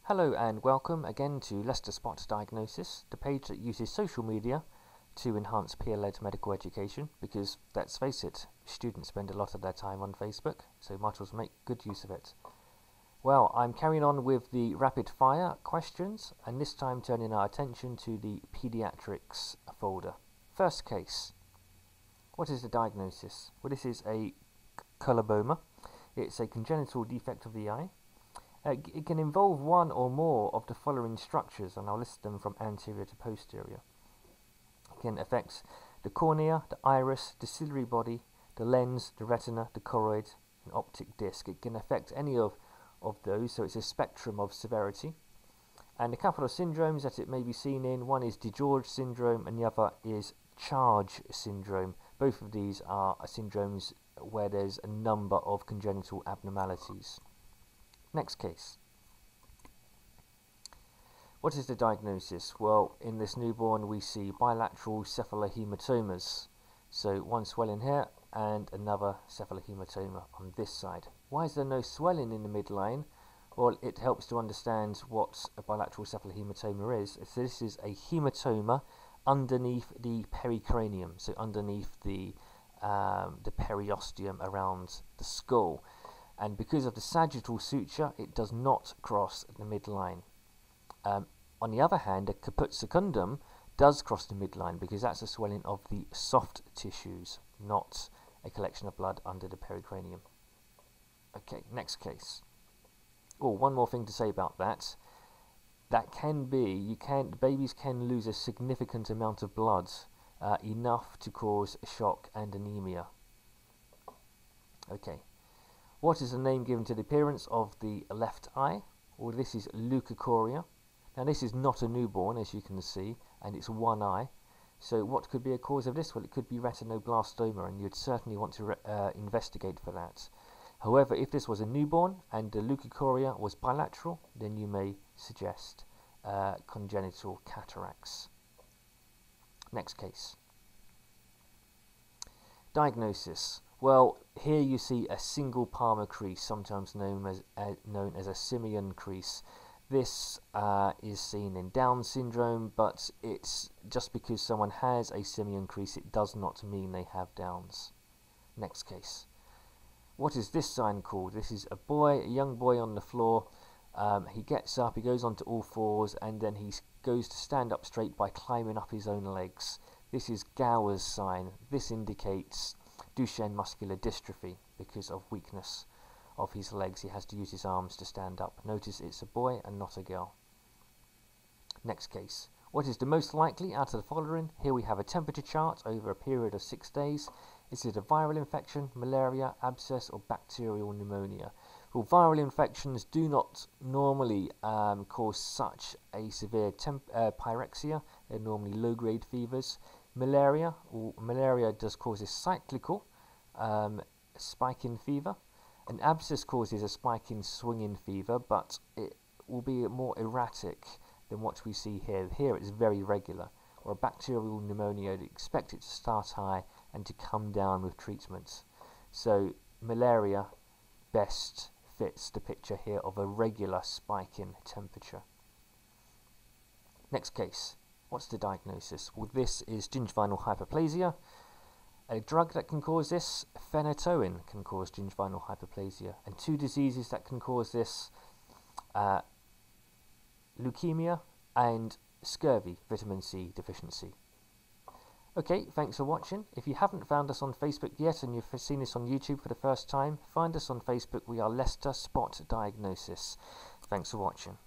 Hello and welcome again to Leicester Spot Diagnosis, the page that uses social media to enhance peer-led medical education, because let's face it, students spend a lot of their time on Facebook, so might as well make good use of it. Well, I'm carrying on with the rapid fire questions, and this time turning our attention to the Paediatrics folder. First case. What is the diagnosis? Well, this is a coloboma. It's a congenital defect of the eye. It can involve one or more of the following structures, and I'll list them from anterior to posterior. It can affect the cornea, the iris, the ciliary body, the lens, the retina, the choroid, and optic disc. It can affect any of those, so it's a spectrum of severity. And a couple of syndromes that it may be seen in, one is DeGeorge syndrome and the other is Charge syndrome. Both of these are syndromes where there's a number of congenital abnormalities. Next case. What is the diagnosis? Well, in this newborn we see bilateral cephalahematomas. So one swelling here and another cephalohematoma on this side. Why is there no swelling in the midline? Well, it helps to understand what a bilateral cephalohematoma is. So this is a hematoma underneath the pericranium, so underneath the periosteum around the skull. And because of the sagittal suture, it does not cross the midline. On the other hand, a caput secundum does cross the midline because that's a swelling of the soft tissues, not a collection of blood under the pericranium. Okay, next case. Oh, one more thing to say about that. That can be, babies can lose a significant amount of blood, enough to cause shock and anemia. Okay. What is the name given to the appearance of the left eye? Well, this is leukocoria. Now, this is not a newborn, as you can see, and it's one eye. So what could be a cause of this? Well, it could be retinoblastoma, and you'd certainly want to investigate for that. However, if this was a newborn and the leukocoria was bilateral, then you may suggest congenital cataracts. Next case. Diagnosis. Well, here you see a single palmar crease, sometimes known as a simian crease. This is seen in Down syndrome, but it's just because someone has a simian crease, it does not mean they have Downs. Next case. What is this sign called? This is a young boy on the floor. He gets up, he goes onto all fours, and then he goes to stand up straight by climbing up his own legs. This is Gower's sign. This indicates Duchenne muscular dystrophy because of weakness of his legs. He has to use his arms to stand up. Notice it's a boy and not a girl. Next case. What is the most likely out of the following? Here we have a temperature chart over a period of 6 days. Is it a viral infection, malaria, abscess, or bacterial pneumonia? Well, viral infections do not normally cause such a severe pyrexia. They're normally low-grade fevers. Malaria does cause a cyclical spike in fever. An abscess causes a spike in swinging fever, but it will be more erratic than what we see here. Here it's very regular. Or a bacterial pneumonia, you'd expect it to start high and to come down with treatment. So malaria best fits the picture here of a regular spike in temperature. Next case. What's the diagnosis? Well, this is gingival hyperplasia. A drug that can cause this, phenytoin, can cause gingival hyperplasia. And two diseases that can cause this, leukemia and scurvy, vitamin C deficiency. Okay, thanks for watching. If you haven't found us on Facebook yet and you've seen us on YouTube for the first time, find us on Facebook. We are Leicester Spot Diagnosis. Thanks for watching.